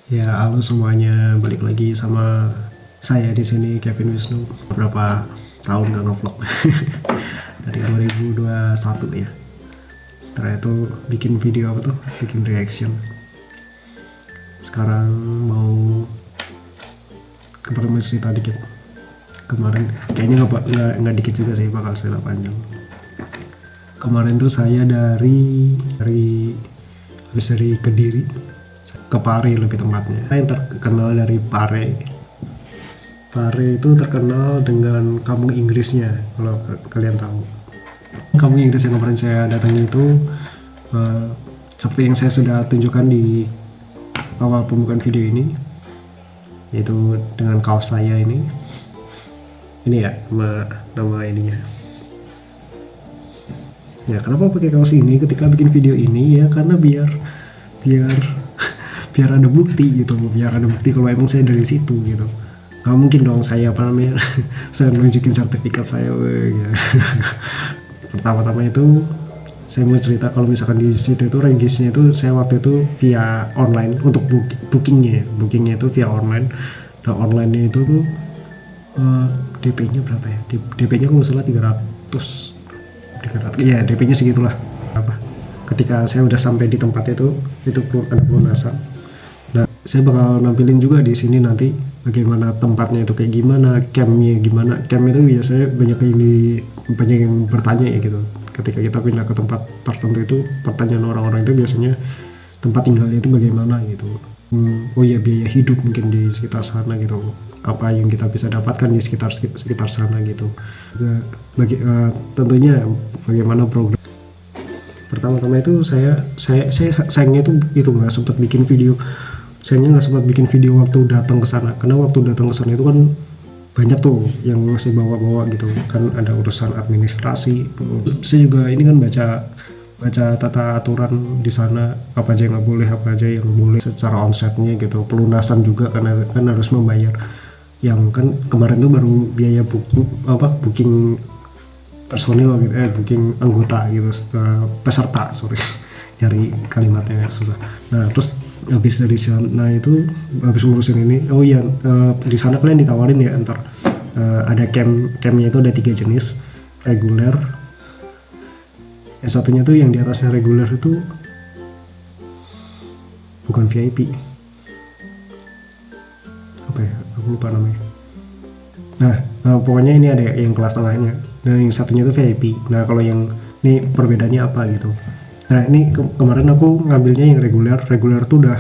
Ya, halo semuanya, balik lagi sama saya di sini Kevin Wisnu. Berapa tahun gak ngevlog? Dari 2021 ya. Terakhir itu bikin video apa tuh? Bikin reaction. Sekarang mau kemarin mau cerita dikit. Kemarin kayaknya nggak dikit juga sih, bakal cerita panjang. Kemarin tuh saya dari habis dari Kediri ke Pare lebih tepatnya. Yang terkenal dari Pare itu terkenal dengan kampung Inggrisnya, kalau kalian tahu. Kampung Inggris yang kemarin saya datangi itu seperti yang saya sudah tunjukkan di awal pembukaan video ini, yaitu dengan kaos saya ini ya, nama ininya. Ya, kenapa pakai kaos ini ketika bikin video ini? Ya karena biar biar ada bukti gitu, biar ada bukti kalau emang saya dari situ gitu. Gak mungkin dong saya saya nunjukin sertifikat saya ya. Pertama-tama itu saya mau cerita kalau misalkan di situ itu regisnya itu saya waktu itu via online untuk bookingnya itu via online. Nah, online-nya itu tuh DP-nya berapa ya? DP-nya kalau salah 300 ya, DP-nya segitulah. Ketika saya udah sampai di tempat itu ada pelunasan. Nah, saya bakal nampilin juga di sini nanti bagaimana tempatnya itu kayak gimana, campnya gimana. Camp itu biasanya banyak yang bertanya ya gitu. Ketika kita pindah ke tempat tertentu itu, pertanyaan orang-orang itu biasanya tempat tinggalnya itu bagaimana gitu. Oh ya, biaya hidup mungkin di sekitar sana gitu. Apa yang kita bisa dapatkan di sekitar sana gitu. Tentunya bagaimana program. Pertama-tama itu saya sayangnya itu nggak sempat bikin video. Sayangnya nggak sempat bikin video waktu datang ke sana, karena waktu datang ke sana itu kan banyak tuh yang masih bawa-bawa gitu kan, ada urusan administrasi. Saya juga ini kan baca tata aturan di sana, apa aja yang nggak boleh, apa aja yang boleh secara omsetnya gitu. Pelunasan juga karena kan harus membayar. Yang kan kemarin tuh baru biaya booking personil gitu, booking anggota gitu, peserta, cari kalimatnya susah. Nah, terus habis dari sana itu, habis ngurusin ini, oh iya, di sana kalian ditawarin ya ntar ada campnya itu ada 3 jenis, reguler, yang satunya tuh yang di atasnya reguler itu bukan VIP, apa ya, aku lupa namanya. Nah, pokoknya ini ada yang kelas tengahnya. Nah, yang satunya itu VIP. Nah, kalau yang ini perbedaannya apa gitu. Nah, ini kemarin aku ngambilnya yang reguler. Reguler tuh udah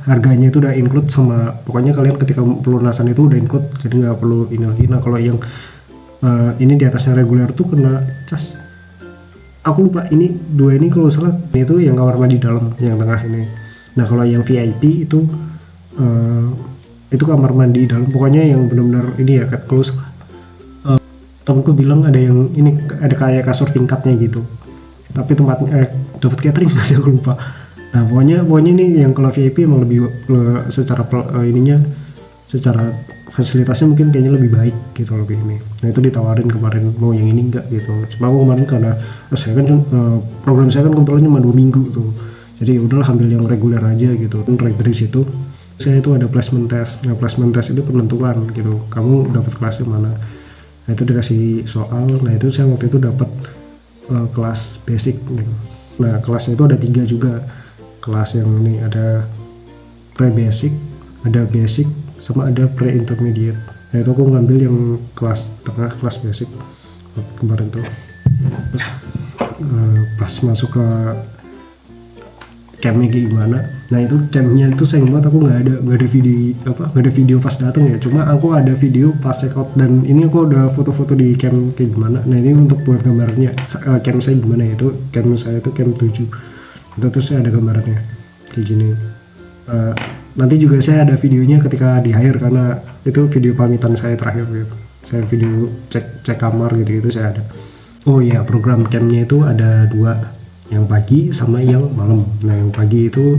harganya itu udah include sama, pokoknya kalian ketika pelunasan itu udah include, jadi nggak perlu ini lagi. Nah, kalau yang ini di atasnya reguler tuh kena cas. Aku lupa ini dua ini kalau salah, itu yang kamar mandi dalam yang tengah ini. Nah, kalau yang VIP itu kamar mandi dalam, pokoknya yang benar-benar ini ya, cut close. Temenku bilang ada yang ini, ada kayak kasur tingkatnya gitu, tapi tempatnya dapat catering nggak sih, aku lupa. Nah, pokoknya ini yang kalau VIP emang lebih secara secara fasilitasnya mungkin kayaknya lebih baik gitu, lebih ini. Nah, itu ditawarin kemarin, mau yang ini enggak gitu. Cuma aku kemarin karena saya kan program saya kan kebetulan cuma 2 minggu tuh, jadi udahlah ambil yang reguler aja gitu. Dan dari situ saya itu ada placement test. Nah, placement test itu penentuan gitu, kamu dapat kelasnya mana. Nah, itu dikasih soal. Nah, itu saya waktu itu dapat kelas basic gitu. Nah, kelasnya itu ada 3 juga. Kelas yang ini ada pre-basic, ada basic, sama ada pre-intermediate. Nah, itu aku ngambil yang kelas tengah, kelas basic kemarin tuh. Terus pas masuk ke campnya gimana. Nah, itu campnya itu sayang banget aku nggak ada video pas datang ya. Cuma aku ada video pas check out, dan ini aku udah foto-foto di camp kayak gimana. Nah, ini untuk buat gambarnya camp saya gimana ya, itu camp saya itu camp 7 itu, terus saya ada gambarnya kayak gini. Nanti juga saya ada videonya ketika di hire, karena itu video pamitan saya terakhir gitu. Saya video cek kamar gitu saya ada. Oh iya, program campnya itu ada 2, yang pagi sama yang malam. Nah, yang pagi itu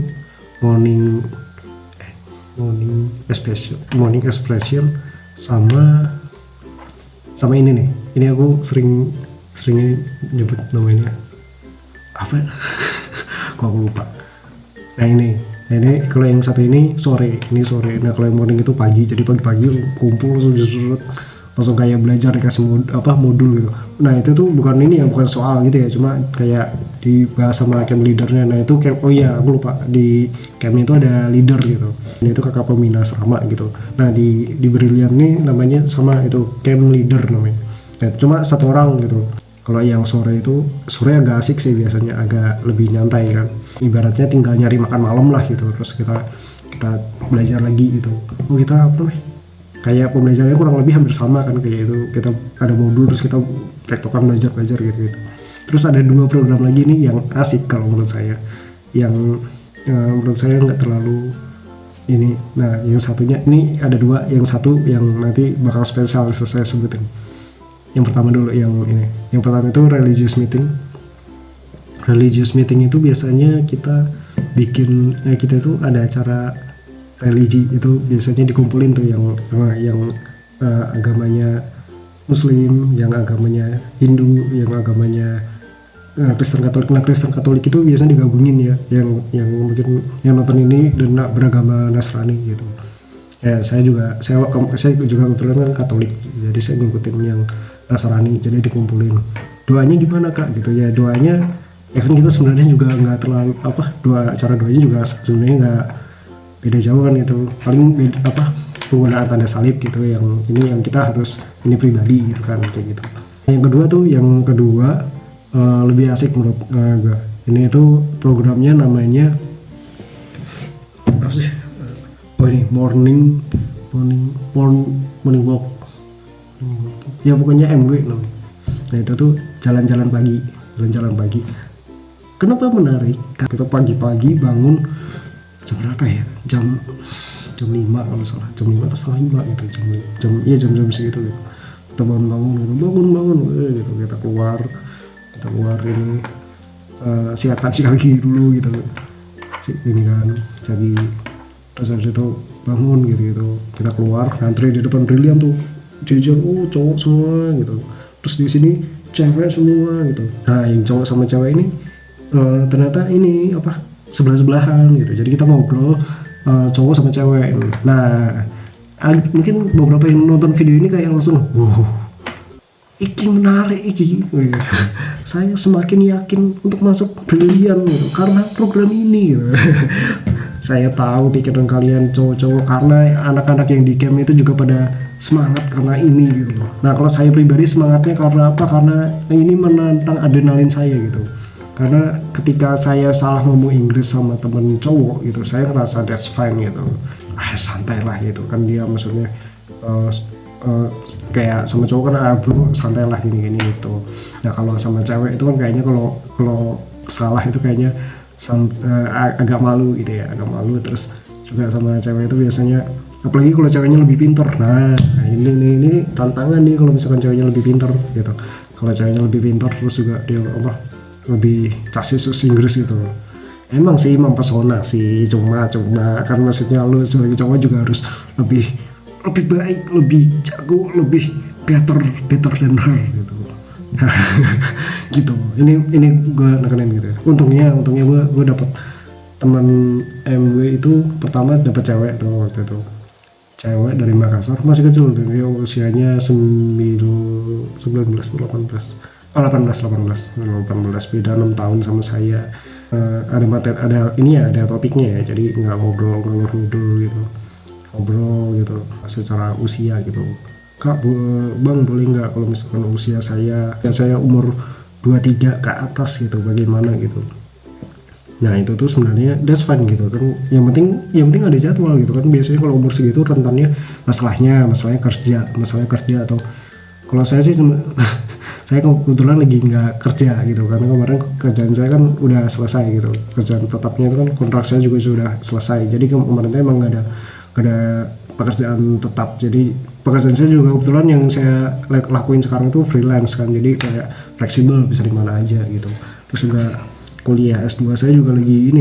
morning expression sama ini nih. Ini aku sering nyebut namanya apa? Kok aku lupa. Nah, ini Nah ini kalau yang satu ini sore, nah kalau yang morning itu pagi, jadi pagi-pagi kumpul langsung kayak belajar dikasih modul gitu. Nah itu tuh bukan ini ya, bukan soal gitu ya, cuma kayak dibahas sama camp leadernya. Nah itu camp, oh iya aku lupa, di campnya itu ada leader gitu, ini itu kakak pembina asrama gitu. Nah di Brilliant nih namanya sama itu camp leader namanya. Nah cuma satu orang gitu. Kalau yang sore agak asik sih, biasanya agak lebih nyantai kan, ibaratnya tinggal nyari makan malam lah gitu, terus kita belajar lagi gitu. Oh kita apa nih, kayak pembelajarannya kurang lebih hampir sama kan, kayak itu kita ada modul terus kita tektokan belajar gitu. Terus ada 2 program lagi nih yang asik kalau menurut saya, yang menurut saya nggak terlalu ini. Nah yang satunya ini ada 2, yang satu yang nanti bakal spesial saya sebutin. Yang pertama dulu yang ini, yang pertama itu religious meeting itu biasanya kita bikin, kita itu ada acara religi itu biasanya dikumpulin tuh yang agamanya Muslim, yang agamanya Hindu, yang agamanya Kristen Katolik. Nah Kristen Katolik itu biasanya digabungin ya, yang mungkin yang nonton ini dan beragama Nasrani gitu. Ya saya juga kebetulan kan Katolik, jadi saya ngikutin yang Nasrani, jadi dikumpulin. Doanya gimana kak gitu ya, doanya ya kan kita sebenarnya juga nggak terlalu cara doanya juga sebenarnya nggak beda jauh kan gitu, paling penggunaan tanda salib gitu, yang ini yang kita harus ini pribadi gitu kan, kayak gitu. Yang kedua lebih asik menurut gue. Ini itu programnya namanya apa sih? Oh ini morning walk. Ya pokoknya MW namanya. Nah itu tuh jalan-jalan pagi. Kenapa menarik? Kita pagi-pagi bangun jam berapa ya? Jam 5 kalau salah, jam 5 atau setengah 5 gitu, jam segitu gitu. Kita bangun gitu, kita keluar ini sikat kaki dulu gitu, ini kan, jadi terus habis itu bangun gitu, kita keluar ngantri di depan Brilliant tuh, jajan cowok semua gitu, terus di sini cewek semua gitu. Nah yang cowok sama cewek ini ternyata ini sebelah-sebelahan gitu, jadi kita ngobrol cowok sama cewek. Nah mungkin beberapa yang nonton video ini kayak langsung iki menarik iki. Saya semakin yakin untuk masuk Brilliant gitu, karena program ini gitu. Saya tahu pikiran kalian cowok-cowok, karena anak-anak yang di camp itu juga pada semangat karena ini gitu loh. Nah kalau saya pribadi semangatnya karena apa? Karena ini menantang adrenalin saya gitu. Karena ketika saya salah ngomong Inggris sama temen cowok gitu, saya ngerasa that's fine gitu, santai lah gitu kan, dia maksudnya kayak sama cowok kan bro santai lah gini gitu. Nah kalau sama cewek itu kan kayaknya kalau salah itu kayaknya agak malu gitu ya, agak malu. Terus juga sama cewek itu biasanya, apalagi kalau ceweknya lebih pintar. Nah ini tantangan nih kalau misalkan ceweknya lebih pintar gitu. Kalau ceweknya lebih pintar terus juga dia lebih casis Inggris gitu. Emang sih mempesona sih, cuma kan maksudnya lu sebagai cowok juga harus lebih baik, lebih jago, lebih better than her gitu. Gitu. Ini gue nekenin gitu. Untungnya gue dapet teman MW itu, pertama dapet cewek tuh waktu itu. Cewek dari Makassar, masih kecil, dia usianya 18, beda 6 tahun sama saya. Ada topiknya ya, jadi nggak ngobrol ngidul gitu, ngobrol gitu secara usia gitu. Kak, bang boleh nggak kalau misalkan usia saya umur 23 ke atas gitu, bagaimana gitu. Nah itu tuh sebenarnya that's fine gitu kan, yang penting ada jadwal gitu kan. Biasanya kalau umur segitu rentannya masalahnya kerja atau kalau saya sih saya kebetulan lagi nggak kerja gitu, karena kemarin kerjaan saya kan udah selesai gitu, kerjaan tetapnya itu kan kontrak saya juga sudah selesai, jadi kemarin emang nggak ada pekerjaan tetap. Jadi pekerjaan saya juga kebetulan yang saya lakuin sekarang itu freelance kan, jadi kayak fleksibel, bisa di mana aja gitu. Terus juga kuliah S2 saya juga lagi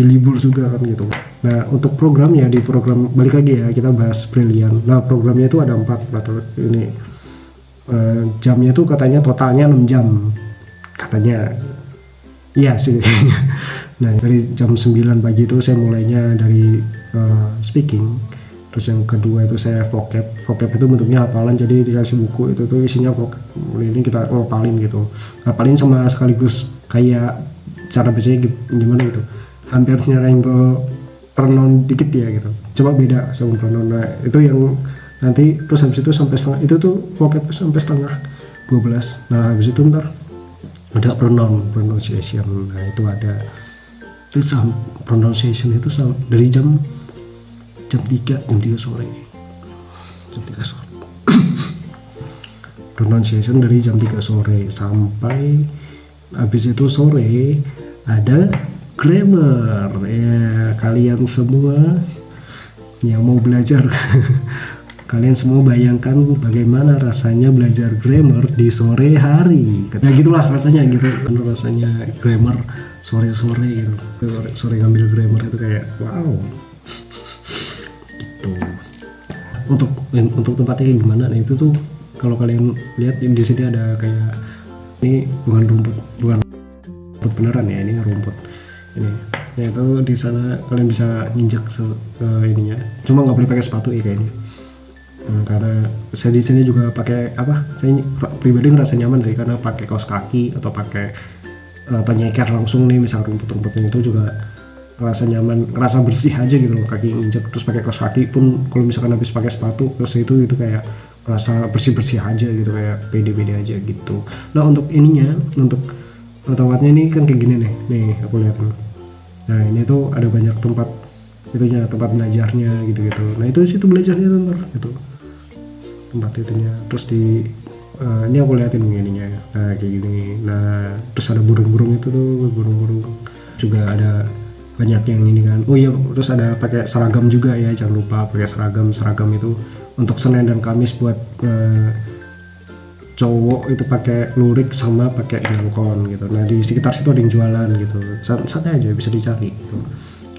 libur juga kan gitu. Nah untuk programnya, di program balik lagi ya, kita bahas Brilliant. Nah programnya itu ada 4 atau ini jamnya tuh katanya totalnya 6 jam katanya. Iya sih kayaknya. Nah dari jam 9 pagi itu saya mulainya dari speaking. Terus yang kedua itu saya vocab. Vocab itu bentuknya hafalan, jadi dikasih buku itu tuh isinya vocab. Ini kita ngapalin gitu. Ngapalin sama sekaligus kayak cara bacanya gimana gitu. Hampir nyerahin ke pronoun dikit ya gitu. Coba beda sama pronoun. Nah, itu yang nanti terus habis itu sampai setengah itu tuh vocab tuh sampai setengah 12. Nah habis itu ntar ada pronunciation. Nah itu ada itu pronunciation itu dari jam 3 sore. Pronunciation dari jam 3 sore sampai habis itu sore ada grammar. Ya kalian semua yang mau belajar kalian semua bayangkan bagaimana rasanya belajar grammar di sore hari. Ya gitulah rasanya gitu. Rasanya grammar sore-sore gitu. Sore ngambil grammar itu kayak wow. Gitu. Untuk tempatnya kayak gimana? Nah itu tuh kalau kalian lihat di sini ada kayak ini bukan rumput beneran ya, ini rumput ini. Nah itu di sana kalian bisa nginjak ininya. Cuma nggak boleh pakai sepatu ya kayaknya. Karena saya di sini juga pakai apa? Saya pribadi ngerasa nyaman sih karena pakai kaos kaki atau pakai nyeker langsung nih, misal rumput-rumputnya itu juga ngerasa nyaman, ngerasa bersih aja gitu loh kaki injek. Terus pakai kaos kaki pun kalau misalkan habis pakai sepatu terus itu kayak ngerasa bersih aja gitu, kayak pede aja gitu. Nah untuk ininya, untuk tempatnya ini kan kayak gini nih aku lihat. Nah ini tuh ada banyak tempat tempat belajarnya gitu. Nah itu situ belajarnya ntar gitu tempat itunya. Terus di ini aku liatin ininya. Nah kayak gini. Nah terus ada burung-burung itu tuh, burung-burung juga ada banyak yang ini kan. Oh iya, terus ada pakai seragam juga ya, jangan lupa pakai seragam itu untuk Senin dan Kamis buat cowok itu pakai lurik sama pakai belangkon gitu. Nah di sekitar situ ada yang jualan gitu, santai aja bisa dicari gitu.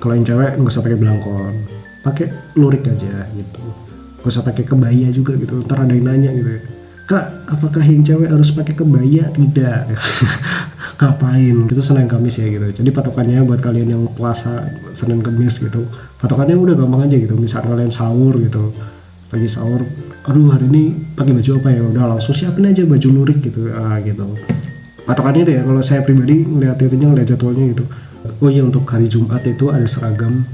Kalau yang cewek nggak usah pakai belangkon, pakai lurik aja gitu, nggak usah pakai kebaya juga gitu. Ntar ada yang nanya gitu ya, Kak apakah yang cewek harus pakai kebaya? Tidak. Ngapain itu Senin Kamis ya gitu. Jadi patokannya buat kalian yang puasa Senin Kamis gitu, patokannya udah gampang aja gitu. Misal kalian sahur gitu, lagi sahur, aduh hari ini pakai baju apa ya, udah langsung siapin aja baju lurik gitu. Gitu patokannya itu ya. Kalau saya pribadi ngeliat jadwalnya gitu. Oh iya, untuk hari Jumat itu ada seragam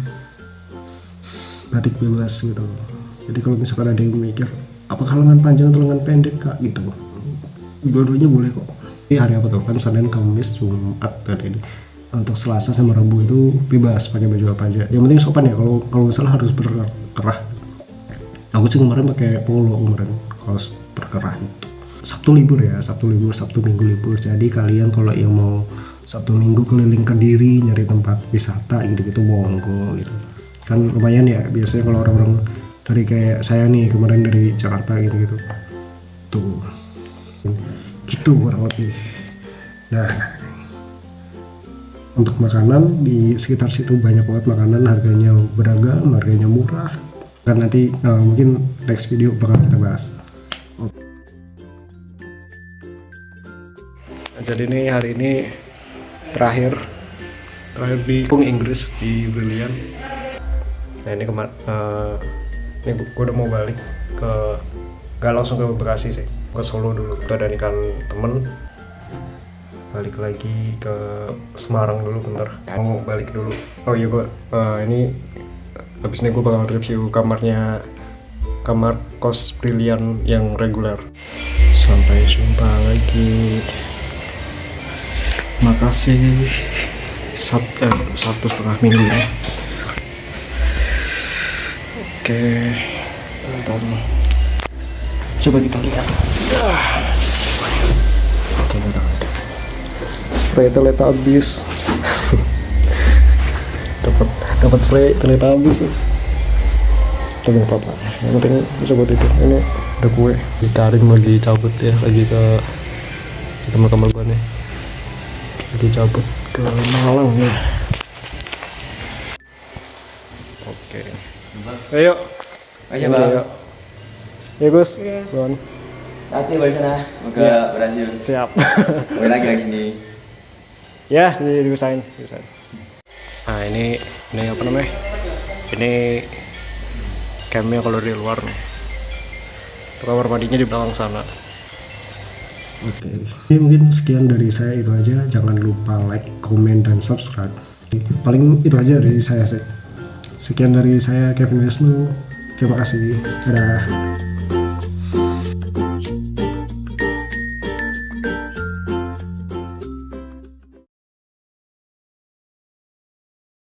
batik bebas gitu. Jadi kalau misalkan ada yang mikir apakah lengan panjang atau lengan pendek Kak gitu, dua-duanya boleh kok. Ini hari apa tuh kan, Senin, Kamis, Jumat tadi ini. Untuk Selasa sama Rabu itu bebas pakai baju apa aja, yang penting sopan ya. Kalau salah harus berkerah. Aku sih kemarin pakai polo kemarin, kaos berkerah itu. Sabtu libur ya, Sabtu Minggu libur. Jadi kalian kalau yang mau Sabtu Minggu keliling Kediri nyari tempat wisata gitu monggo gitu. Kan lumayan ya, biasanya kalau orang-orang dari kayak saya nih kemarin dari Jakarta gitu tuh gitu kurang lebih. Nah untuk makanan di sekitar situ banyak banget makanan, harganya beragam, harganya murah. Kan nanti mungkin next video bakal kita bahas. Jadi ini hari ini terakhir di Inggris di Brilliant. Nah ini ini gue udah mau balik gak langsung ke Bekasi sih, ke Solo dulu. Kita ada nikahan temen, balik lagi ke Semarang dulu bentar. Mau balik dulu. Oh iya, gue ini habis ini gue bakal review kamar kos Brilliant yang reguler. Sampai jumpa lagi. Makasih. 1,5 minggu ya. Oke, dan coba kita lihat. Spray ternyata habis. dapat spray ternyata habis. Tapi nggak apa-apa. Yang penting bisa buat itu. Ini ada kue. Karim lagi cabut ya, lagi ke kamar gue nih. Lagi cabut ke Malang ya. Oke. Ayo. Ayo bang. Ya Gus. Bon. Hati balik sana. Semoga berhasil. Siap. Balik lagi sini. Ya, diusahain. Nah ini apa namanya? Ini campnya kalau dari luar nih. Kamar mandinya di belakang sana. Oke. Jadi mungkin sekian dari saya, itu aja. Jangan lupa like, komen, dan subscribe. Paling itu aja dari saya sih. Sekian dari saya, Kevin Wisnu. Terima kasih. Dadah.